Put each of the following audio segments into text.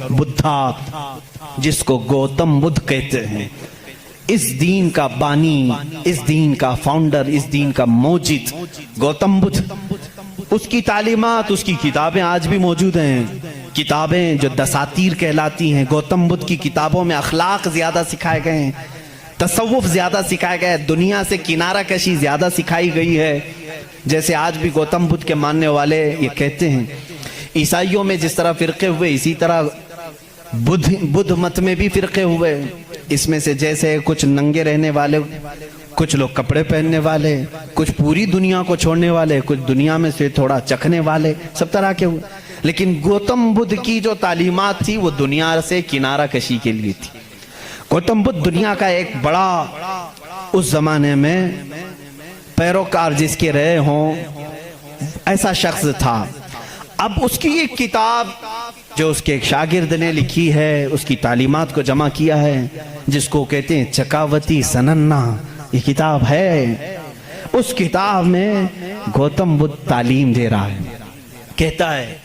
بدھا جس کو گوتم بدھ کہتے ہیں، اس دین کا بانی، اس دین کا فاؤنڈر، اس دین کا موجد گوتم بدھ، اس کی تعلیمات، اس کی کتابیں آج بھی موجود ہیں، کتابیں جو دساتیر کہلاتی ہیں۔ گوتم بدھ کی کتابوں میں اخلاق زیادہ سکھائے گئے ہیں، تصوف زیادہ سکھایا گیا ہے، دنیا سے کنارہ کشی زیادہ سکھائی گئی ہے۔ جیسے آج بھی گوتم بدھ کے ماننے والے یہ کہتے ہیں، عیسائیوں میں جس طرح فرقے ہوئے اسی طرح بدھ مت میں بھی فرقے ہوئے۔ اس میں سے جیسے کچھ ننگے رہنے والے، کچھ لوگ کپڑے پہننے والے، کچھ پوری دنیا کو چھوڑنے والے، کچھ دنیا میں سے تھوڑا چکھنے والے، سب طرح کے ہوئے۔ لیکن گوتم بدھ کی جو تعلیمات تھی وہ دنیا سے کنارہ کشی کے لیے تھی۔ گوتم بدھ دنیا کا ایک بڑا اس زمانے میں پیروکار جس کے رہے ہوں ایسا شخص تھا۔ اب اس کی ایک کتاب جو اس کے ایک شاگرد نے لکھی ہے، اس کی تعلیمات کو جمع کیا ہے، جس کو کہتے ہیں چکاوتی سننا، یہ کتاب ہے۔ اس کتاب میں گوتم بدھ تعلیم دے رہا ہے، کہتا ہے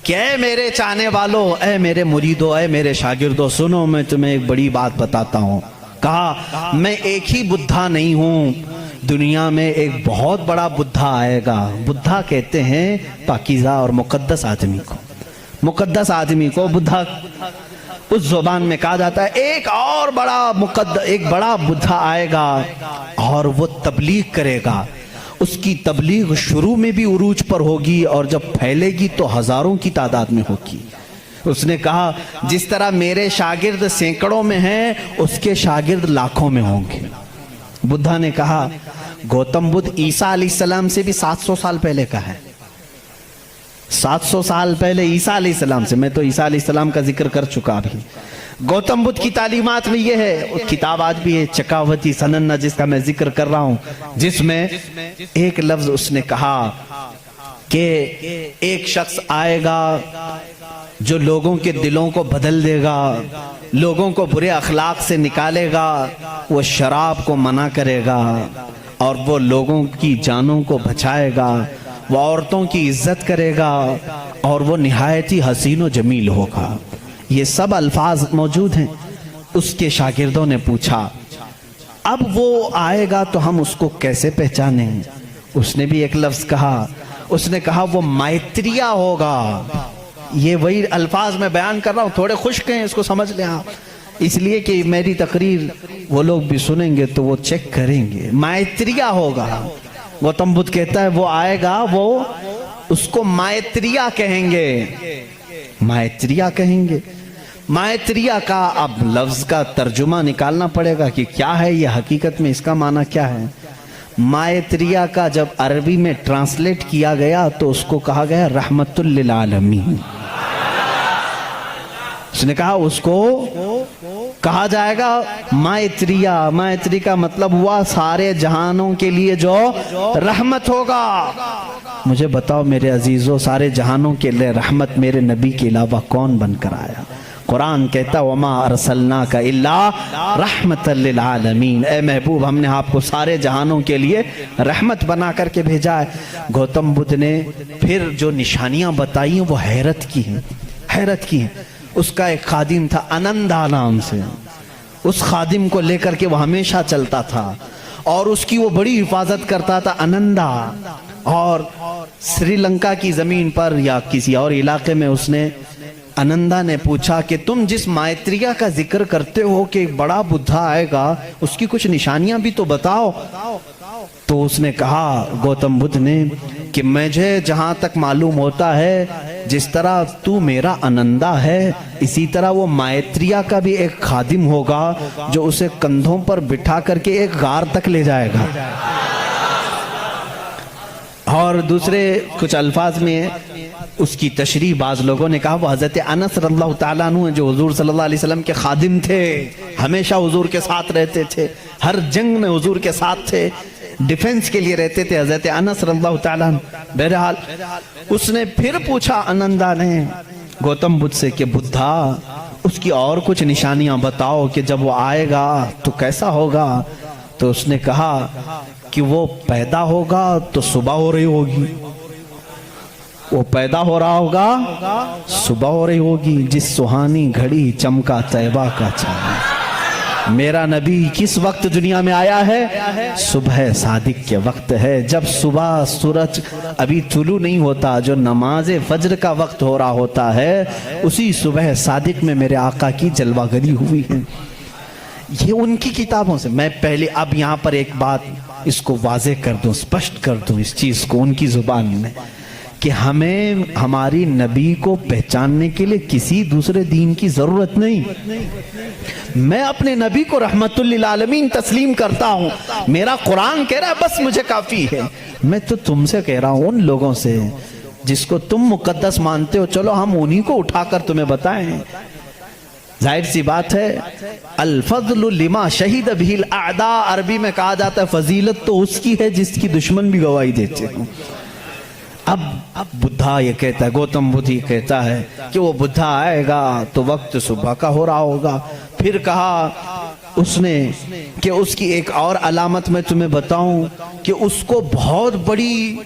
کہ اے میرے چاہنے والوں، اے میرے مریدوں، اے میرے شاگردوں، سنو میں تمہیں ایک بڑی بات بتاتا ہوں۔ کہا میں ایک ہی بدھا نہیں ہوں، دنیا میں ایک بہت بڑا بدھا آئے گا۔ بدھا کہتے ہیں پاکیزہ اور مقدس آدمی کو، مقدس آدمی کو بدھا اس زبان میں کہا جاتا ہے۔ ایک اور ایک بڑا بدھا آئے گا اور وہ تبلیغ کرے گا۔ اس کی تبلیغ شروع میں بھی عروج پر ہوگی اور جب پھیلے گی تو ہزاروں کی تعداد میں ہوگی۔ اس نے کہا جس طرح میرے شاگرد سینکڑوں میں ہیں، اس کے شاگرد لاکھوں میں ہوں گے۔ بدھا نے کہا گوتم بدھ عیسیٰ علیہ السلام سے بھی 700 سال پہلے کا ہے، 700 سال پہلے عیسیٰ علیہ السلام سے۔ میں تو عیسیٰ علیہ السلام کا ذکر کر چکا بھی۔ گوتم بدھ کی تعلیمات میں یہ ہے، کتاب آج بھی ہے چکاوتی سننا جس کا میں ذکر کر رہا ہوں، جس میں ایک لفظ اس نے کہا کہ ایک شخص آئے گا جو لوگوں کے دلوں کو بدل دے گا، لوگوں کو برے اخلاق سے نکالے گا، وہ شراب کو منع کرے گا اور وہ لوگوں کی جانوں کو بچائے گا، وہ عورتوں کی عزت کرے گا اور وہ نہایت ہی حسین و جمیل ہوگا۔ یہ سب الفاظ موجود ہیں۔ اس کے شاگردوں نے پوچھا اب وہ آئے گا تو ہم اس کو کیسے پہچانیں؟ اس نے بھی ایک لفظ کہا، اس نے کہا وہ مائتریہ ہوگا۔ یہ وہی الفاظ میں بیان کر رہا ہوں، تھوڑے خشک ہیں، اس کو سمجھ لیں آپ، اس لیے کہ میری تقریر وہ لوگ بھی سنیں گے تو وہ چیک کریں گے۔ مائتریہ ہوگا۔ گوتم بدھ کہتا ہے وہ آئے گا، وہ اس کو مائتریہ کہیں گے، مائتریہ کہیں گے۔ مائتریہ کا اب لفظ کا ترجمہ نکالنا پڑے گا کہ کیا ہے یہ، حقیقت میں اس کا معنی کیا ہے۔ مائتریہ کا جب عربی میں ٹرانسلیٹ کیا گیا تو اس کو کہا گیا رحمت للعالمین۔ اس نے کہا اس کو کہا جائے گا مائتریہ۔ مائتری کا مطلب ہوا سارے جہانوں کے لیے جو رحمت ہوگا۔ مجھے بتاؤ میرے عزیزوں، سارے جہانوں کے لیے رحمت میرے نبی کے علاوہ کون بن کر آیا؟ قرآن کہتا وما ارسلناک الا رحمت للعالمین، اے محبوب ہم نے آپ کو سارے جہانوں کے لیے رحمت بنا کر کے بھیجا ہے۔ گوتم بدھ نے پھر جو نشانیاں بتائی ہیں وہ حیرت کی ہیں، حیرت کی ہیں۔ اس کا ایک خادم تھا انندا نام سے، اس خادم کو لے کر کے وہ ہمیشہ چلتا تھا اور اس کی وہ بڑی حفاظت کرتا تھا انندا۔ اور سری لنکا کی زمین پر یا کسی اور علاقے میں اس نے انندا نے پوچھا کہ تم جس مائتریہ کا ذکر کرتے ہو کہ ایک بڑا بدھا آئے گا، اس کی کچھ نشانیاں بھی تو بتاؤ۔ تو اس نے کہا گوتم بدھ نے کہ مجھے جہاں تک معلوم ہوتا ہے جس طرح تو میرا انندا ہے، اسی طرح وہ مائتریہ کا بھی ایک خادم ہوگا جو اسے کندھوں پر بٹھا کر کے ایک غار تک لے جائے گا۔ اور دوسرے کچھ الفاظ میں اس کی تشریح بعض لوگوں نے کہا وہ حضرت انس رضی اللہ تعالیٰ عنہ جو حضور صلی اللہ علیہ وسلم کے خادم تھے، ہمیشہ حضور کے ساتھ رہتے تھے، ہر جنگ میں حضور کے ساتھ تھے، ڈیفنس کے لیے رہتے تھے، حضرت انس رضی اللہ تعالیٰ عنہ۔ بہرحال اس نے پھر پوچھا انندا نے گوتم بدھ سے کہ بدھا اس کی اور کچھ نشانیاں بتاؤ کہ جب وہ آئے گا تو کیسا ہوگا۔ تو اس نے کہا کہ وہ پیدا ہوگا تو صبح ہو رہی ہوگی، وہ پیدا ہو رہا ہوگا، صبح ہو رہی ہوگی، جس سہانی گھڑی چمکا طیبہ کا چاند۔ میرا نبی کس وقت دنیا میں آیا ہے؟ صبح صادق کے وقت ہے، جب صبح سورج ابھی طلوع نہیں ہوتا، جو نماز فجر کا وقت ہو رہا ہوتا ہے، اسی صبح صادق میں میرے آقا کی جلوہ گری ہوئی ہے۔ یہ ان کی کتابوں سے۔ میں پہلے اب یہاں پر ایک بات اس کو واضح کر دوں، سپشٹ کر دوں اس چیز کو ان کی زبان میں، کہ ہمیں ہماری نبی کو پہچاننے کے لیے کسی دوسرے دین کی ضرورت نہیں۔ میں اپنے نبی کو رحمت للعالمین تسلیم کرتا ہوں، میرا قرآن کہہ رہا ہے بس مجھے کافی ہے۔ میں تو تم سے کہہ رہا ہوں، ان لوگوں سے جس کو تم مقدس مانتے ہو، چلو ہم انہی کو اٹھا کر تمہیں بتائیں۔ ظاہر سی بات ہے، الفضل لما شہید بہ الاعداء، عربی میں کہا جاتا ہے فضیلت تو اس کی ہے جس کی دشمن بھی گواہی دیتے ہیں۔ اب بدھا یہ کہتا ہے، گوتم بدھ یہ کہتا ہے کہ وہ بدھا آئے گا تو وقت صبح کا ہو رہا ہوگا۔ پھر کہا اس نے کہ اس کی ایک اور علامت میں تمہیں بتاؤں کہ اس کو بہت بڑی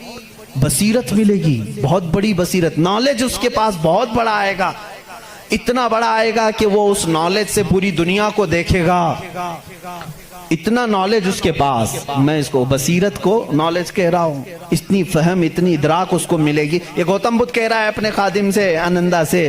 بصیرت ملے گی، بہت بڑی بصیرت، نالج اس کے پاس بہت بڑا آئے گا، اتنا بڑا آئے گا کہ وہ اس نالج سے پوری دنیا کو دیکھے گا۔ اتنا نالج اس کے پاس، میں اس کو بصیرت کو نالج کہہ رہا ہوں، اتنی فہم، اتنی ادراک اس کو ملے گی۔ یہ گوتم بدھ کہہ رہا ہے اپنے خادم سے، آنندہ سے،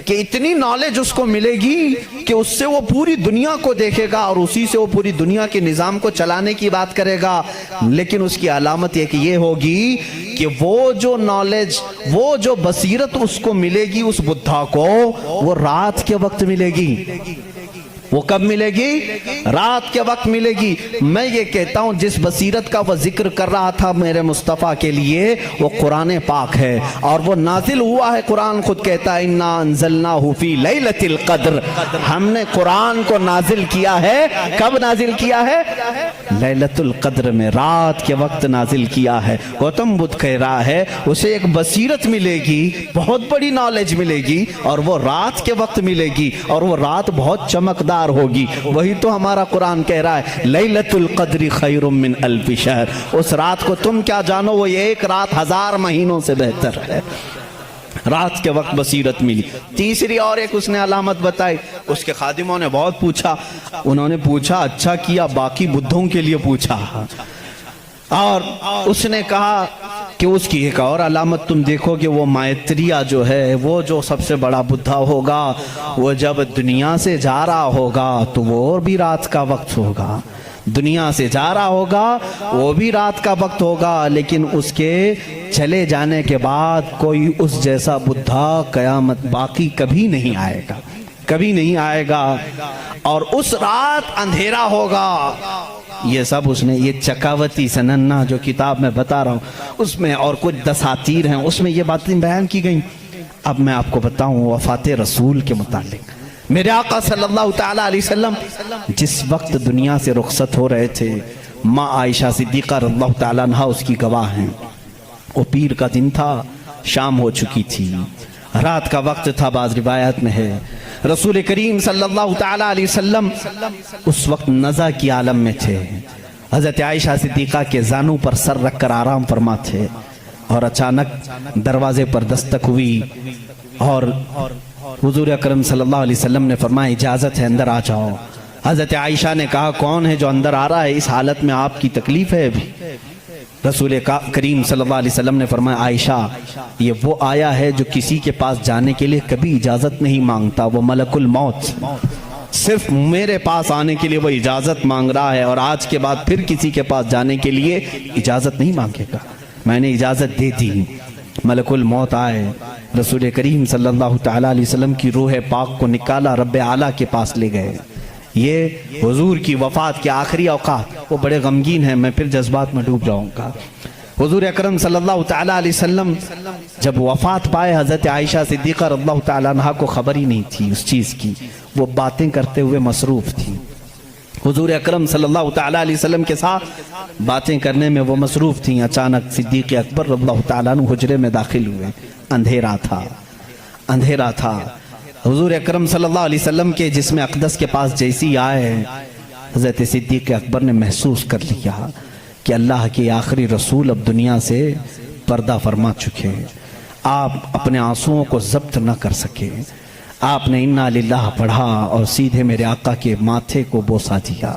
کہ اتنی نالج اس کو ملے گی کہ اس سے وہ پوری دنیا کو دیکھے گا اور اسی سے وہ پوری دنیا کے نظام کو چلانے کی بات کرے گا۔ لیکن اس کی علامت یہ کہ یہ ہوگی کہ وہ جو نالج، وہ جو بصیرت اس کو ملے گی اس بدھا کو، وہ رات کے وقت ملے گی۔ وہ کب ملے گی؟ رات کے وقت ملے گی۔ میں یہ کہتا ہوں جس بصیرت کا وہ ذکر کر رہا تھا میرے مصطفیٰ کے لیے، وہ قرآن پاک ہے، اور وہ نازل ہوا ہے۔ قرآن خود کہتا ہے اِنَّا أَنزَلْنَاهُ فِي لَيْلَةِ الْقَدْرِ، ہم نے قرآن کو نازل کیا ہے۔ کب نازل کیا ہے؟ لیلۃ القدر میں، رات کے وقت نازل کیا ہے۔ گوتم بدھ کہہ رہا ہے اسے ایک بصیرت ملے گی، بہت بڑی نالج ملے گی، اور وہ رات کے وقت ملے گی، اور وہ رات بہت چمکدار ہوگی۔ وہی تو ہمارا قرآن کہہ رہا ہے لیلۃ القدر خیر من الف شہر، اس رات کو تم کیا جانو، وہ ایک رات 1000 مہینوں سے بہتر ہے۔ رات کے وقت بصیرت ملی۔ تیسری اور ایک اس نے علامت بتائی، اس کے خادموں نے بہت پوچھا، انہوں نے پوچھا اچھا کیا، باقی بدھوں کے لیے پوچھا، اور اس نے کہا کہ اس کی ایک اور علامت تم دیکھو کہ وہ مائتریہ جو ہے، وہ جو سب سے بڑا بدھا ہوگا، وہ جب دنیا سے جا رہا ہوگا تو وہ اور بھی رات کا وقت ہوگا، دنیا سے جا رہا ہوگا وہ بھی رات کا وقت ہوگا، لیکن اس کے چلے جانے کے بعد کوئی اس جیسا بدھا قیامت باقی کبھی نہیں آئے گا، کبھی نہیں آئے گا، اور اس رات اندھیرا ہوگا۔ یہ سب اس نے، یہ چکاوتی سننا جو کتاب میں بتا رہا ہوں اس میں، اور کچھ دساتیر ہیں اس میں یہ باتیں بیان کی گئیں۔ اب میں آپ کو بتاؤں وفات رسول کے متعلق، میرے آقا صلی اللہ تعالیٰ علیہ وسلم جس وقت دنیا سے رخصت ہو رہے تھے، ماں عائشہ صدیقہ رضی اللہ تعالیٰ عنہا اس کی گواہ ہیں، وہ پیر کا دن تھا، شام ہو چکی تھی، رات کا وقت تھا، بعض روایات میں ہے۔ رسول کریم صلی اللہ تعالیٰ علیہ وسلم اس وقت نزع کی عالم میں تھے، حضرت عائشہ صدیقہ کے زانوں پر سر رکھ کر آرام فرما تھے، اور اچانک دروازے پر دستک ہوئی، اور حضور اکرم صلی اللہ علیہ وسلم نے فرمایا اجازت ہے اندر آ جاؤ۔ حضرت عائشہ نے کہا کون ہے جو اندر آ رہا ہے، اس حالت میں آپ کی تکلیف ہے ابھی؟ رسول کریم صلی اللہ علیہ وسلم نے فرمایا عائشہ یہ وہ آیا ہے جو کسی کے پاس جانے کے لیے کبھی اجازت نہیں مانگتا، وہ ملک الموت، صرف میرے پاس آنے کے لیے وہ اجازت مانگ رہا ہے، اور آج کے بعد پھر کسی کے پاس جانے کے لیے اجازت نہیں مانگے گا، میں نے اجازت دے دی۔ ملک الموت آئے، رسول کریم صلی اللہ تعالیٰ علیہ وسلم کی روح پاک کو نکالا، رب اعلیٰ کے پاس لے گئے۔ یہ حضور کی وفات کے آخری اوقات، وہ بڑے غمگین ہیں، میں پھر جذبات میں ڈوب جاؤں گا۔ حضور اکرم صلی اللہ تعالیٰ علیہ وسلم جب وفات پائے، حضرت عائشہ صدیقہ رضی اللہ تعالیٰ عنہا کو خبر ہی نہیں تھی اس چیز کی، وہ باتیں کرتے ہوئے مصروف تھی، حضور اکرم صلی اللہ تعالیٰ علیہ وسلم کے ساتھ باتیں کرنے میں وہ مصروف تھیں۔ اچانک صدیق اکبر رضی اللہ تعالیٰ عنہ حجرے میں داخل ہوئے، اندھیرا تھا، اندھیرا تھا۔ حضور اکرم صلی اللہ علیہ وسلم کے جسم اقدس کے پاس جیسی آئے، حضرت صدیق اکبر نے محسوس کر لیا کہ اللہ کے آخری رسول اب دنیا سے پردہ فرما چکے۔ آپ اپنے آنسوؤں کو ضبط نہ کر سکے، آپ نے انا للہ پڑھا اور سیدھے میرے آقا کے ماتھے کو بوسہ دیا،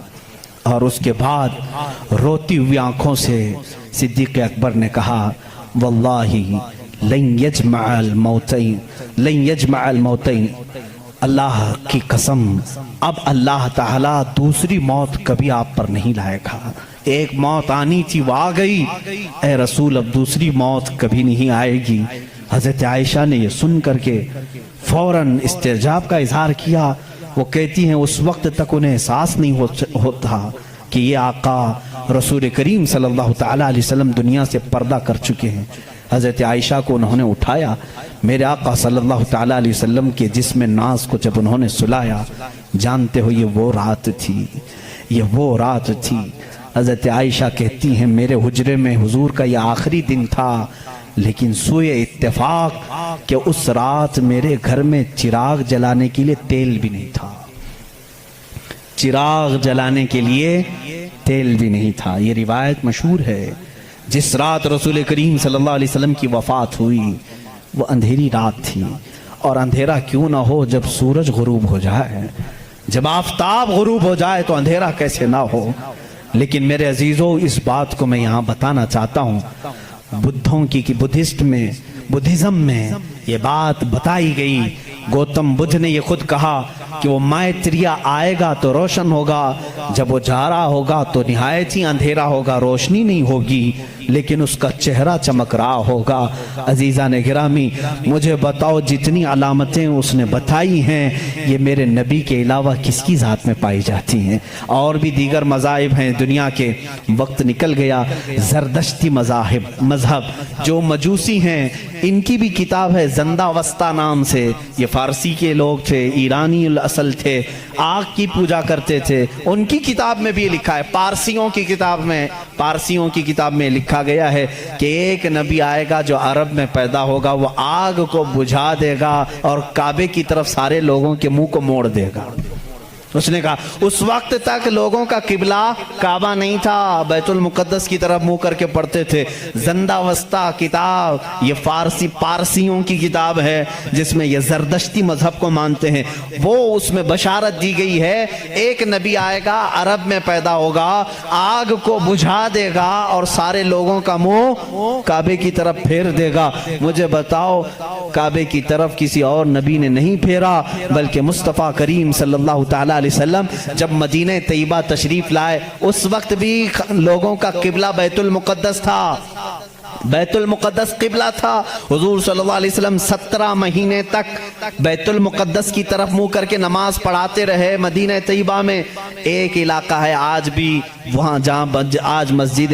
اور اس کے بعد روتی ہوئی آنکھوں سے صدیق اکبر نے کہا واللہ لن یجمع الموتین، اللہ کی قسم اب اللہ تعالیٰ دوسری موت کبھی آپ پر نہیں لائے گا۔ ایک موت آنی تھی وہ آ گئی، اے رسول اب دوسری موت کبھی نہیں آئے گی۔ حضرت عائشہ نے یہ سن کر کے فوراً استعجاب کا اظہار کیا۔ وہ کہتی ہیں اس وقت تک انہیں احساس نہیں ہوتا کہ یہ آقا رسول کریم صلی اللہ تعالیٰ علیہ وسلم دنیا سے پردہ کر چکے ہیں۔ حضرت عائشہ کو انہوں نے اٹھایا، میرے آقا صلی اللہ تعالیٰ علیہ وسلم کے جسم ناز کو جب انہوں نے سلایا، جانتے ہو یہ وہ رات تھی، یہ وہ رات تھی۔ حضرت عائشہ کہتی ہیں میرے حجرے میں حضور کا یہ آخری دن تھا، لیکن سوئے اتفاق کہ اس رات میرے گھر میں چراغ جلانے کے لیے تیل بھی نہیں تھا، چراغ جلانے کے لیے تیل بھی نہیں تھا۔ یہ روایت مشہور ہے۔ جس رات رسول کریم صلی اللہ علیہ وسلم کی وفات ہوئی وہ اندھیری رات تھی، اور اندھیرا کیوں نہ ہو جب سورج غروب ہو جائے، جب آفتاب غروب ہو جائے تو اندھیرا کیسے نہ ہو۔ لیکن میرے عزیزوں اس بات کو میں یہاں بتانا چاہتا ہوں، بدھزم میں یہ بات بتائی گئی۔ گوتم بدھ نے یہ خود کہا کہ وہ مائتریہ آئے گا تو روشن ہوگا، جب وہ جا رہا ہوگا تو نہایت ہی اندھیرا ہوگا، روشنی نہیں ہوگی، لیکن اس کا چہرہ چمک رہا ہوگا۔ عزیزان گرامی مجھے بتاؤ جتنی علامتیں اس نے بتائی ہیں یہ میرے نبی کے علاوہ کس کی ذات میں پائی جاتی ہیں؟ اور بھی دیگر مذاہب ہیں دنیا کے، وقت نکل گیا۔ زردشتی مذہب جو مجوسی ہیں ان کی بھی کتاب ہے زندہ وسطہ نام سے، یہ فارسی کے لوگ تھے، ایرانی الاصل تھے، آگ کی پوجا کرتے تھے، ان کی کتاب میں بھی لکھا ہے، پارسیوں کی کتاب میں لکھا گیا ہے کہ ایک نبی آئے گا جو عرب میں پیدا ہوگا، وہ آگ کو بجھا دے گا اور کعبے کی طرف سارے لوگوں کے منہ کو موڑ دے گا۔ اس نے کہا اس وقت تک لوگوں کا قبلہ کعبہ نہیں تھا، بیت المقدس کی طرف منہ کر کے پڑھتے تھے۔ زندہ وسطہ کتاب یہ پارسیوں کی کتاب ہے جس میں یہ زردشتی مذہب کو مانتے ہیں، وہ اس میں بشارت دی گئی ہے ایک نبی آئے گا، عرب میں پیدا ہوگا، آگ کو بجھا دے گا اور سارے لوگوں کا منہ کعبے کی طرف پھیر دے گا۔ مجھے بتاؤ کعبے کی طرف کسی اور نبی نے نہیں پھیرا، بلکہ مصطفیٰ کریم صلی اللہ تعالیٰ علیہ وسلم جب مدینہ طیبہ تشریف لائے اس وقت بھی لوگوں کا قبلہ بیت المقدس تھا، بیت المقدس قبلہ تھا۔ حضور صلی اللہ علیہ وسلم 17 مہینے تک بیت المقدس کی طرف منہ کر کے نماز پڑھاتے رہے۔ مدینہ طیبہ میں ایک علاقہ ہے آج بھی وہاں جہاں آج مسجد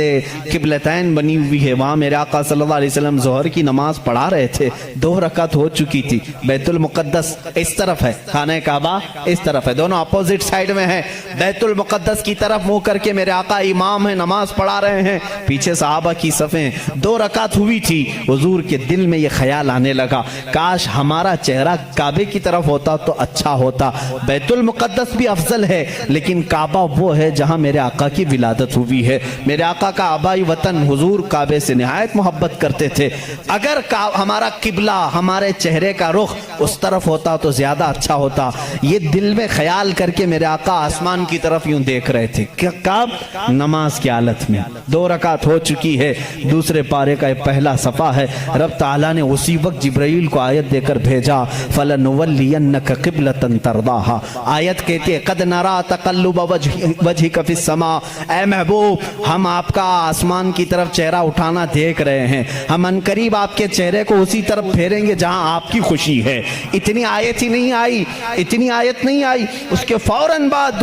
قبلتین بنی ہوئی ہے، وہاں میرے آقا صلی اللہ علیہ وسلم ظہر کی نماز پڑھا رہے تھے، 2 رکعت ہو چکی تھی۔ بیت المقدس اس طرف ہے، خانہ کعبہ اس طرف ہے، دونوں اپوزٹ سائیڈ میں ہیں۔ بیت المقدس کی طرف منہ کر کے میرے آقا امام ہیں، نماز پڑھا رہے ہیں، پیچھے صحابہ کی صفیں، 2 رکعت ہوئی تھی۔ حضور کے دل میں یہ خیال آنے لگا کاش ہمارا چہرہ کعبے کی طرف ہوتا تو اچھا ہوتا۔ بیت المقدس بھی افضل ہے، لیکن کعبہ وہ ہے جہاں میرے آقا کی ولادت ہوئی ہے۔ میرے آقا کا آبائی وطن حضور کعبے سے نہایت محبت کرتے تھے۔ اگر ہمارا قبلہ ہمارے چہرے کا رخ اس طرف ہوتا تو زیادہ اچھا ہوتا۔ یہ دل میں خیال کر کے میرے آقا آسمان کی طرف یوں دیکھ رہے تھے، کب؟ نماز کی حالت میں۔ 2 رکعت ہو چکی ہے، دوسرے پارے کا پہلا صفحہ ہے۔ رب تعالیٰ نے اسی وقت جبرائیل کو آیت دے کر بھیجا فَلَنُوَلِّيَنَّكَ قِبْلَةً تَرْضَاهَا۔ آیت کہتے ہیں قَدْ نَرَى تَقَلُّبَ وَجْهِكَ فِي السَّمَاءِ، اے محبوب ہم آپ کا آسمان کی طرف چہرہ اٹھانا دیکھ رہے ہیں، ہم انقریب آپ کے چہرے کو اسی طرف پھیریں گے جہاں آپ کی خوشی ہے۔ اتنی آیت ہی نہیں آئی، اتنی آیت نہیں آئی، اس کے فوراً بعد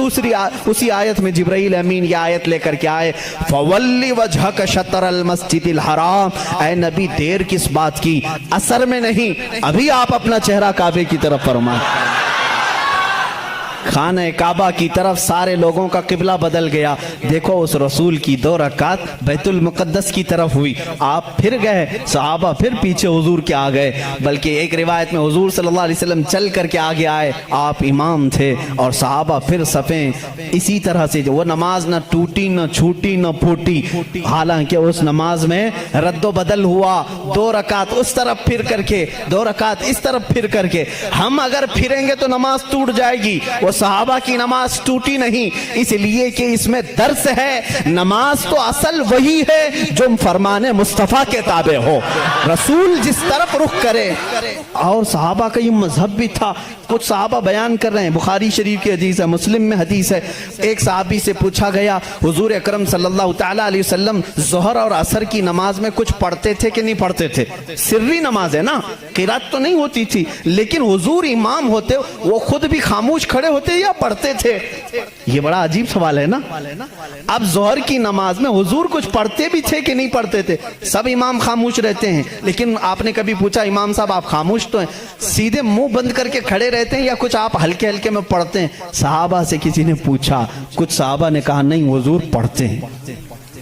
اسی آیت میں جبرائیل امین یہ آیت لے کر کے آئے فَوَلِّ وَجْهَكَ شَطْرَ الْمَسْجِدِ الْحَرَامِ۔ اے نبی دیر کس بات کی، اثر میں نہیں، ابھی آپ اپنا چہرہ کعبے کی طرف فرمائیں۔ خانہ کعبہ کی طرف سارے لوگوں کا قبلہ بدل گیا. دیکھو اس رسول کی 2 رکعت بیت المقدس کی طرف ہوئی. آپ پھر گئے, صحابہ پھر پیچھے حضور کے آ گئے. بلکہ ایک روایت میں حضور صلی اللہ علیہ وسلم چل کر کے آگے آئے, آپ امام تھے اور صحابہ پھر صفیں اسی طرح سے. وہ نماز نہ ٹوٹی نہ چھوٹی نہ پھوٹی, حالانکہ اس نماز میں رد و بدل ہوا. 2 رکعت اس طرف پھر کر کے, 2 رکعت اس طرف پھر کر کے. ہم اگر پھریں گے تو نماز ٹوٹ جائے گی. وہ صحابہ کی نماز ٹوٹی نہیں, اس لیے کہ اس میں درس ہے. نماز تو اصل وہی ہے جو فرمان مصطفیٰ کے تابع ہو, رسول جس طرف رخ کرے. اور صحابہ کا یہ مذہب بھی تھا. کچھ صحابہ بیان کر رہے ہیں, بخاری شریف کی حدیث ہے, مسلم میں حدیث ہے. ایک صحابی سے پوچھا گیا, حضور اکرم صلی اللہ تعالیٰ علیہ وسلم ظہر اور عصر کی نماز میں کچھ پڑھتے تھے کہ نہیں پڑھتے تھے؟ سری نماز ہے نا, قرات تو نہیں ہوتی تھی, لیکن حضور امام ہوتے, وہ خود بھی خاموش کھڑے ہوتے یا پڑھتے تھے؟ یہ بڑا عجیب سوال ہے نا. اب ظہر کی نماز میں حضور کچھ پڑھتے بھی تھے کہ نہیں پڑھتے تھے؟ سب امام خاموش رہتے ہیں, لیکن آپ نے کبھی پوچھا امام صاحب آپ خاموش تو ہیں, سیدھے منہ بند کر کے کھڑے رہتے ہیں یا کچھ آپ ہلکے ہلکے میں پڑھتے ہیں؟ صحابہ سے کسی نے پوچھا, کچھ صحابہ نے کہا نہیں حضور پڑھتے ہیں.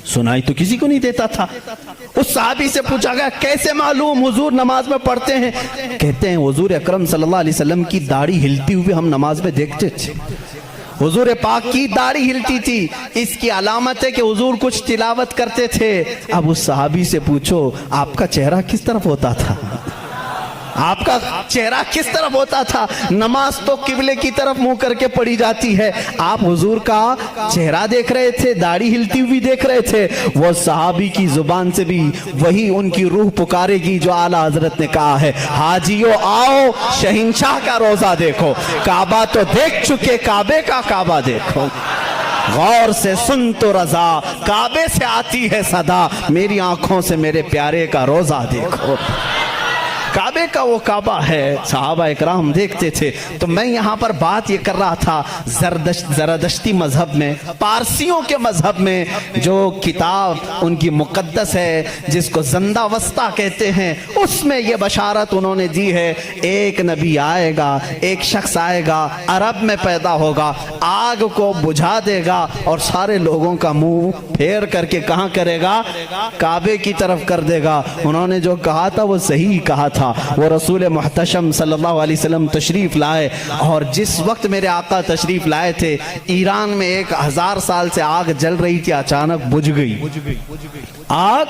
سنائی تو کسی کو نہیں دیتا تھا. اس صحابی سے پوچھا گیا کیسے معلوم حضور نماز میں پڑھتے ہیں؟ کہتے ہیں حضور اکرم صلی اللہ علیہ وسلم کی داڑھی ہلتی ہوئی ہم نماز میں دیکھتے تھے. حضور پاک کی داڑھی ہلتی تھی, اس کی علامت ہے کہ حضور کچھ تلاوت کرتے تھے. اب اس صحابی سے پوچھو آپ کا چہرہ کس طرف ہوتا تھا؟ آپ کا چہرہ کس طرف ہوتا تھا؟ نماز تو قبلے کی طرف منہ کر کے پڑھی جاتی ہے, آپ حضور کا چہرہ دیکھ رہے تھے, داڑھی ہلتی ہوئی دیکھ رہے تھے. وہ صحابی کی زبان سے بھی وہی ان کی روح پکارے گی جو اعلیٰ حضرت نے کہا ہے, حاجیو آؤ شہنشاہ کا روزہ دیکھو, کعبہ تو دیکھ چکے, کعبے کا کعبہ دیکھو. غور سے سن تو رضا, کعبے سے آتی ہے صدا, میری آنکھوں سے میرے پیارے کا روزہ دیکھو. کعبے کا وہ کعبہ ہے, صحابہ اکرام دیکھتے تھے. تو میں یہاں پر بات یہ کر رہا تھا, زرتشتی مذہب میں, پارسیوں کے مذہب میں جو کتاب ان کی مقدس ہے جس کو زندہ وسطہ کہتے ہیں, اس میں یہ بشارت انہوں نے دی ہے ایک نبی آئے گا, ایک شخص آئے گا, عرب میں پیدا ہوگا, آگ کو بجھا دے گا اور سارے لوگوں کا منہ پھیر کر کے کہاں کرے گا؟ کعبے کی طرف کر دے گا. انہوں نے جو کہا تھا وہ صحیح کہا تھا. وہ رسول محتشم صلی اللہ علیہ وسلم تشریف لائے, اور جس وقت میرے آقا تشریف لائے تھے ایران میں 1000 سال سے آگ جل رہی تھی, اچانک بجھ گئی. آگ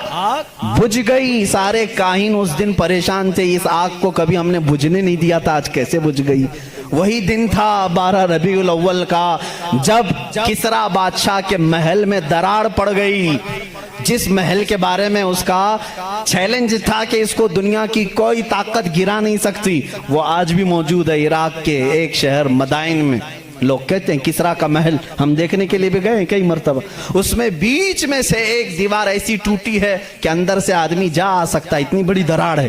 بجھ گئی. سارے کاہن اس دن پریشان تھے, اس آگ کو کبھی ہم نے بجھنے نہیں دیا تھا, آج کیسے بجھ گئی؟ وہی دن تھا 12 ربیع الاول کا, جب کسریٰ بادشاہ کے محل میں دراڑ پڑ گئی. جس محل کے بارے میں اس کا چیلنج تھا کہ اس کو دنیا کی کوئی طاقت گرا نہیں سکتی, وہ آج بھی موجود ہے عراق کے ایک شہر مدائن میں. لوگ کہتے ہیں کسریٰ کا محل, ہم دیکھنے کے لیے بھی گئے ہیں کئی مرتبہ. اس میں بیچ میں سے ایک دیوار ایسی ٹوٹی ہے کہ اندر سے آدمی جا آ سکتا, اتنی بڑی دراڑ ہے.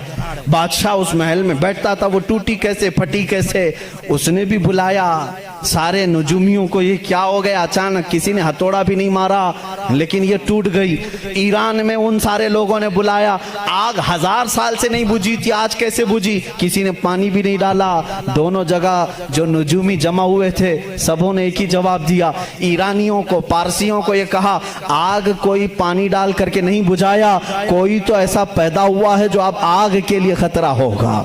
بادشاہ اس محل میں بیٹھتا تھا, وہ ٹوٹی کیسے, پھٹی کیسے. اس نے بھی بلایا سارے نجومیوں کو, یہ کیا ہو گیا اچانک, کسی نے ہتھوڑا بھی نہیں مارا لیکن یہ ٹوٹ گئی. ایران میں ان سارے لوگوں نے بلایا, آگ 1000 سال سے نہیں بجھی تھی, آج کیسے بجھی؟ کسی نے پانی بھی نہیں ڈالا. دونوں جگہ جو نجومی جمع ہوئے تھے سبوں نے ایک ہی جواب دیا. ایرانیوں کو, پارسیوں کو یہ کہا آگ کوئی پانی ڈال کر کے نہیں بجھایا, کوئی تو ایسا پیدا ہوا ہے جو اب آگ کے لیے خطرہ ہوگا,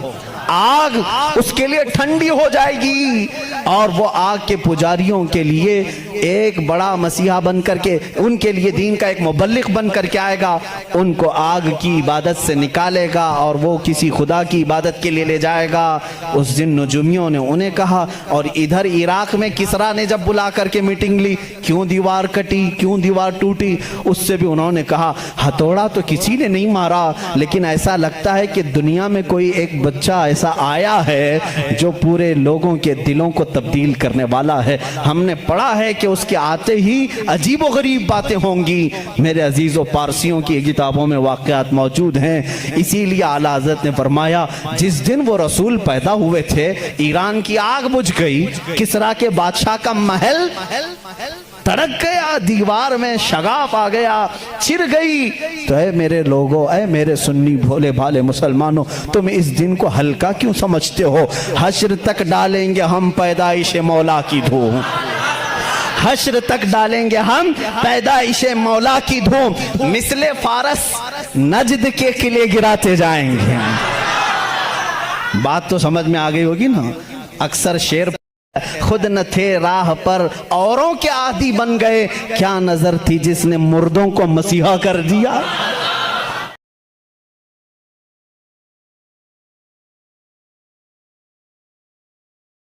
آگ اس کے لیے ٹھنڈی ہو جائے گی, اور وہ آگ کے پجاریوں کے لیے ایک بڑا مسیحا بن کر کے, ان کے لیے دین کا ایک مبلغ بن کر کے آئے گا, ان کو آگ کی عبادت سے نکالے گا اور وہ کسی خدا کی عبادت کے لیے لے جائے گا. اس دن نجومیوں نے انہیں کہا. اور ادھر عراق میں کسریٰ نے جب بلا کر کے میٹنگ لی, کیوں دیوار کٹی, کیوں دیوار ٹوٹی, اس سے بھی انہوں نے کہا ہتھوڑا تو کسی نے نہیں مارا, لیکن ایسا لگتا ہے کہ دنیا میں کوئی ایک بچہ ایسا آیا ہے جو پورے لوگوں کے دلوں کو تبدیل کرنے والا ہے. ہم نے پڑھا ہے کہ اس کے آتے ہی عجیب و غریب باتیں ہوں گی. میرے عزیزوں, پارسیوں کی کتابوں میں واقعات موجود ہیں. اسی لیے اعلیٰ حضرت نے فرمایا جس دن وہ رسول پیدا ہوئے تھے ایران کی آگ بجھ گئی, کسریٰ کے بادشاہ کا محل دھڑک گیا, دیوار میں شگاف آ گیا, چر گئی. تو اے میرے لوگوں, اے میرے سنی بھولے بھالے مسلمانوں, تم اس دن کو ہلکا کیوں سمجھتے ہو؟ حشر تک ڈالیں گے ہم پیدائش مولا کی دھوم, حشر تک ڈالیں گے ہم پیدائش مولا کی دھوم, مثل فارس نجد کے قلعے گراتے جائیں گے. بات تو سمجھ میں آ گئی ہوگی نا. اکثر شعر خود نہ تھے راہ پر اوروں کے عادی بن گئے, کیا نظر تھی جس نے مردوں کو مسیحا کر دیا.